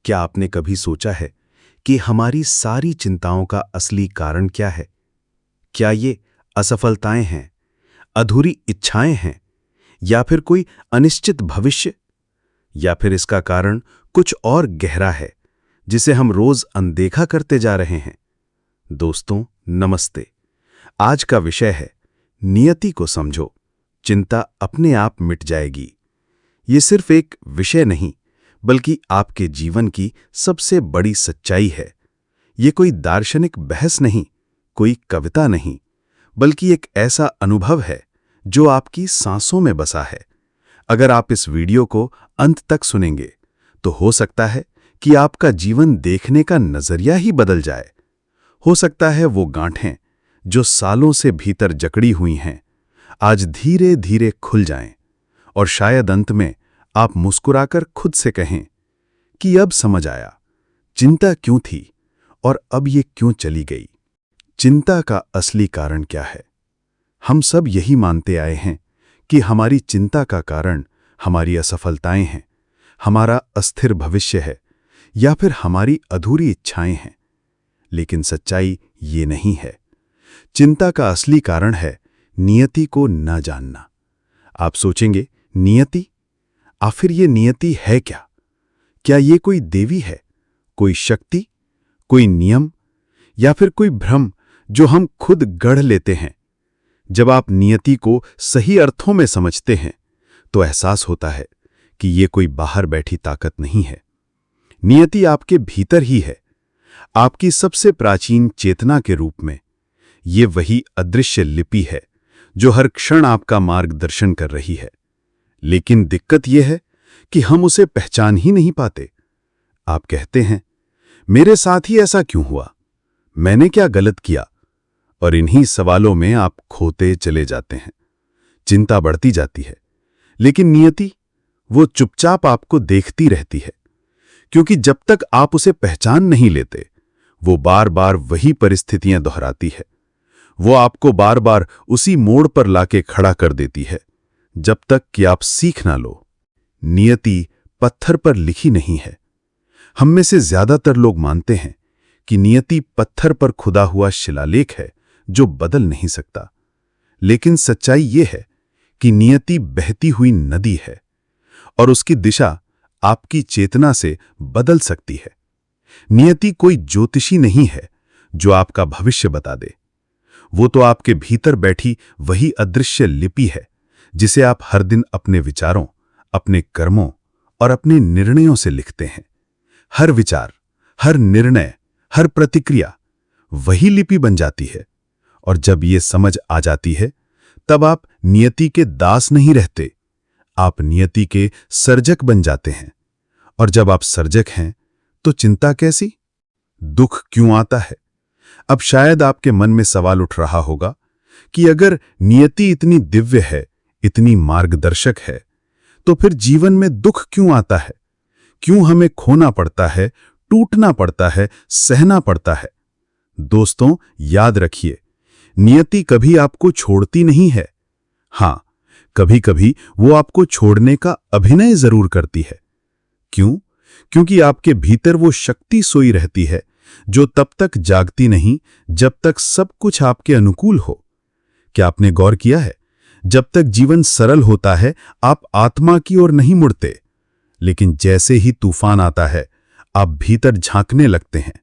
क्या आपने कभी सोचा है कि हमारी सारी चिंताओं का असली कारण क्या है? क्या ये असफलताएं हैं, अधूरी इच्छाएं हैं, या फिर कोई अनिश्चित भविष्य? या फिर इसका कारण कुछ और गहरा है जिसे हम रोज अनदेखा करते जा रहे हैं? दोस्तों, नमस्ते। आज का विषय है नियति को समझो, चिंता अपने आप मिट जाएगी। ये सिर्फ एक विषय नहीं, बल्कि आपके जीवन की सबसे बड़ी सच्चाई है। ये कोई दार्शनिक बहस नहीं, कोई कविता नहीं, बल्कि एक ऐसा अनुभव है जो आपकी सांसों में बसा है। अगर आप इस वीडियो को अंत तक सुनेंगे तो हो सकता है कि आपका जीवन देखने का नजरिया ही बदल जाए। हो सकता है वो गांठें जो सालों से भीतर जकड़ी हुई हैं, आज धीरे धीरे खुल जाएं, और शायद अंत में आप मुस्कुराकर खुद से कहें कि अब समझ आया चिंता क्यों थी और अब ये क्यों चली गई। चिंता का असली कारण क्या है? हम सब यही मानते आए हैं कि हमारी चिंता का कारण हमारी असफलताएं हैं, हमारा अस्थिर भविष्य है, या फिर हमारी अधूरी इच्छाएं हैं। लेकिन सच्चाई ये नहीं है। चिंता का असली कारण है नियति को न जानना। आप सोचेंगे, नियति? आखिर ये नियति है क्या? क्या ये कोई देवी है, कोई शक्ति, कोई नियम, या फिर कोई भ्रम जो हम खुद गढ़ लेते हैं? जब आप नियति को सही अर्थों में समझते हैं तो एहसास होता है कि ये कोई बाहर बैठी ताकत नहीं है। नियति आपके भीतर ही है, आपकी सबसे प्राचीन चेतना के रूप में। ये वही अदृश्य लिपि है जो हर क्षण आपका मार्गदर्शन कर रही है। लेकिन दिक्कत यह है कि हम उसे पहचान ही नहीं पाते। आप कहते हैं, मेरे साथ ही ऐसा क्यों हुआ? मैंने क्या गलत किया? और इन्हीं सवालों में आप खोते चले जाते हैं। चिंता बढ़ती जाती है, लेकिन नियति, वो चुपचाप आपको देखती रहती है, क्योंकि जब तक आप उसे पहचान नहीं लेते, वो बार बार वही परिस्थितियां दोहराती है। वो आपको बार बार उसी मोड़ पर लाके खड़ा कर देती है, जब तक कि आप सीख ना लो। नियति पत्थर पर लिखी नहीं है। हम में से ज्यादातर लोग मानते हैं कि नियति पत्थर पर खुदा हुआ शिलालेख है जो बदल नहीं सकता। लेकिन सच्चाई ये है कि नियति बहती हुई नदी है, और उसकी दिशा आपकी चेतना से बदल सकती है। नियति कोई ज्योतिषी नहीं है जो आपका भविष्य बता दे। वो तो आपके भीतर बैठी वही अदृश्य लिपि है जिसे आप हर दिन अपने विचारों, अपने कर्मों और अपने निर्णयों से लिखते हैं। हर विचार, हर निर्णय, हर प्रतिक्रिया वही लिपि बन जाती है। और जब ये समझ आ जाती है, तब आप नियति के दास नहीं रहते, आप नियति के सर्जक बन जाते हैं। और जब आप सर्जक हैं, तो चिंता कैसी? दुख क्यों आता है? अब शायद आपके मन में सवाल उठ रहा होगा कि अगर नियति इतनी दिव्य है, इतनी मार्गदर्शक है, तो फिर जीवन में दुख क्यों आता है? क्यों हमें खोना पड़ता है, टूटना पड़ता है, सहना पड़ता है? दोस्तों, याद रखिए, नियति कभी आपको छोड़ती नहीं है। हां, कभी-कभी वो आपको छोड़ने का अभिनय जरूर करती है। क्यों? क्योंकि आपके भीतर वो शक्ति सोई रहती है जो तब तक जागती नहीं जब तक सब कुछ आपके अनुकूल हो। क्या आपने गौर किया है, जब तक जीवन सरल होता है, आप आत्मा की ओर नहीं मुड़ते, लेकिन जैसे ही तूफान आता है, आप भीतर झांकने लगते हैं।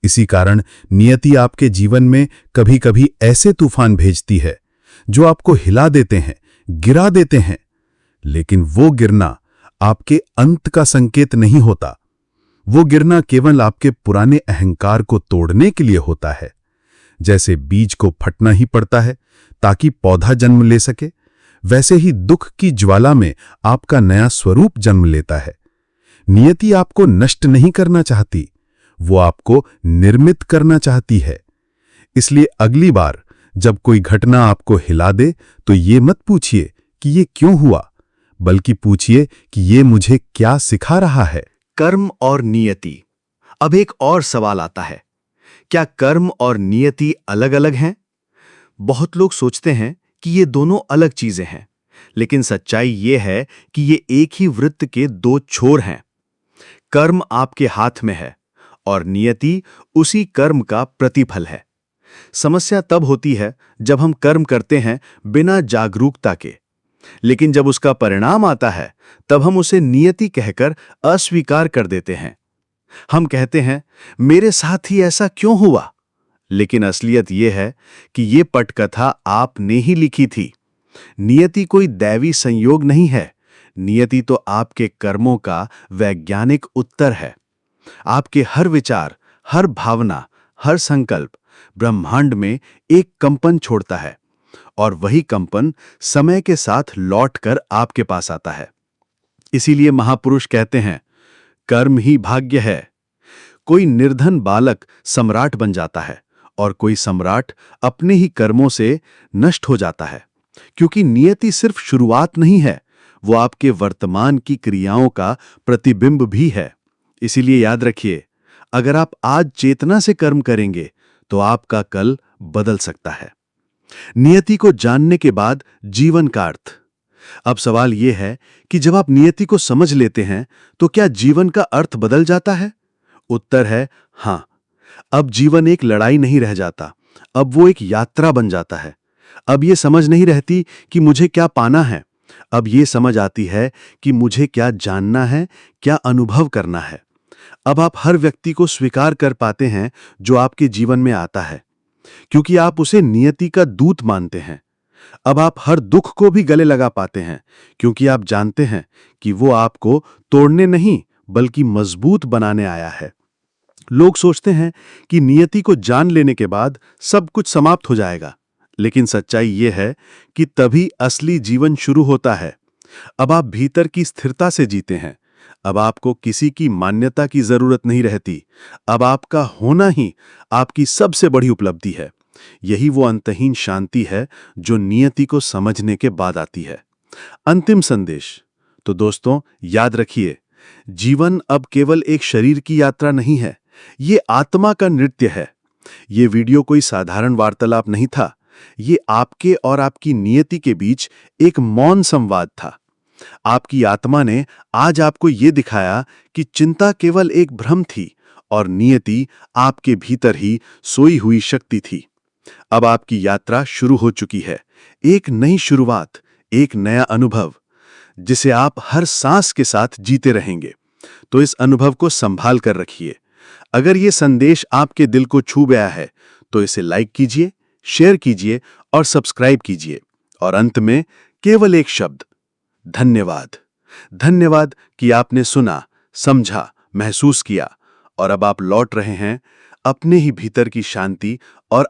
इसी कारण नियति आपके जीवन में कभी-कभी ऐसे तूफान भेजती है जो आपको हिला देते हैं, गिरा देते हैं। लेकिन वो गिरना आपके अंत का संकेत नहीं होता। वो गिरना केवल आपके पुराने अहंकार को तोड़ने के लिए होता है। जैसे बीज को फटना ही पड़ता है ताकि पौधा जन्म ले सके, वैसे ही दुख की ज्वाला में आपका नया स्वरूप जन्म लेता है। नियति आपको नष्ट नहीं करना चाहती, वो आपको निर्मित करना चाहती है। इसलिए अगली बार जब कोई घटना आपको हिला दे, तो ये मत पूछिए कि ये क्यों हुआ, बल्कि पूछिए कि ये मुझे क्या सिखा रहा है। कर्म और नियति। अब एक और सवाल आता है, क्या कर्म और नियति अलग-अलग हैं? बहुत लोग सोचते हैं कि ये दोनों अलग चीजें हैं, लेकिन सच्चाई ये है कि ये एक ही वृत्त के दो छोर हैं। कर्म आपके हाथ में है और नियति उसी कर्म का प्रतिफल है। समस्या तब होती है जब हम कर्म करते हैं बिना जागरूकता के, लेकिन जब उसका परिणाम आता है तब हम उसे नियति कहकर अस्वीकार कर देते हैं। हम कहते हैं मेरे साथ ही ऐसा क्यों हुआ, लेकिन असलियत यह है कि यह पटकथा आपने ही लिखी थी। नियति कोई दैवी संयोग नहीं है, नियति तो आपके कर्मों का वैज्ञानिक उत्तर है। आपके हर विचार, हर भावना, हर संकल्प ब्रह्मांड में एक कंपन छोड़ता है और वही कंपन समय के साथ लौटकर आपके पास आता है। इसीलिए महापुरुष कहते हैं कर्म ही भाग्य है। कोई निर्धन बालक सम्राट बन जाता है और कोई सम्राट अपने ही कर्मों से नष्ट हो जाता है, क्योंकि नियति सिर्फ शुरुआत नहीं है, वो आपके वर्तमान की क्रियाओं का प्रतिबिंब भी है। इसीलिए याद रखिए, अगर आप आज चेतना से कर्म करेंगे तो आपका कल बदल सकता है। नियति को जानने के बाद जीवन का अर्थ। अब सवाल यह है कि जब आप नियति को समझ लेते हैं तो क्या जीवन का अर्थ बदल जाता है? उत्तर है हां। अब जीवन एक लड़ाई नहीं रह जाता, अब वो एक यात्रा बन जाता है। अब ये समझ नहीं रहती कि मुझे क्या पाना है, अब ये समझ आती है कि मुझे क्या जानना है, क्या अनुभव करना है। अब आप हर व्यक्ति को स्वीकार कर पाते हैं जो आपके जीवन में आता है, क्योंकि आप उसे नियति का दूत मानते हैं। अब आप हर दुख को भी गले लगा पाते हैं, क्योंकि आप जानते हैं कि वो आपको तोड़ने नहीं बल्कि मजबूत बनाने आया है। लोग सोचते हैं कि नियति को जान लेने के बाद सब कुछ समाप्त हो जाएगा, लेकिन सच्चाई यह है कि तभी असली जीवन शुरू होता है। अब आप भीतर की स्थिरता से जीते हैं। अब आपको किसी की मान्यता की जरूरत नहीं रहती। अब आपका होना ही आपकी सबसे बड़ी उपलब्धि है। यही वो अंतहीन शांति है जो नियति को समझने के बाद आती है। अंतिम संदेश तो दोस्तों याद रखिए, जीवन अब केवल एक शरीर की यात्रा नहीं है, ये आत्मा का नृत्य है। ये वीडियो कोई साधारण वार्तालाप नहीं था, ये आपके और आपकी नियति के बीच एक मौन संवाद था। आपकी आत्मा ने आज आपको ये दिखाया कि चिंता केवल एक भ्रम थी और नियति आपके भीतर ही सोई हुई शक्ति थी। अब आपकी यात्रा शुरू हो चुकी है, एक नई शुरुआत, एक नया अनुभव, जिसे आप हर सांस के साथ जीते रहेंगे। तो इस अनुभव को संभाल कर रखिए। अगर ये संदेश आपके दिल को छू गया है तो इसे लाइक कीजिए, शेयर कीजिए और सब्सक्राइब कीजिए। और अंत में केवल एक शब्द, धन्यवाद। धन्यवाद कि आपने सुना, समझा, महसूस किया और अब आप लौट रहे हैं अपने ही भीतर की शांति और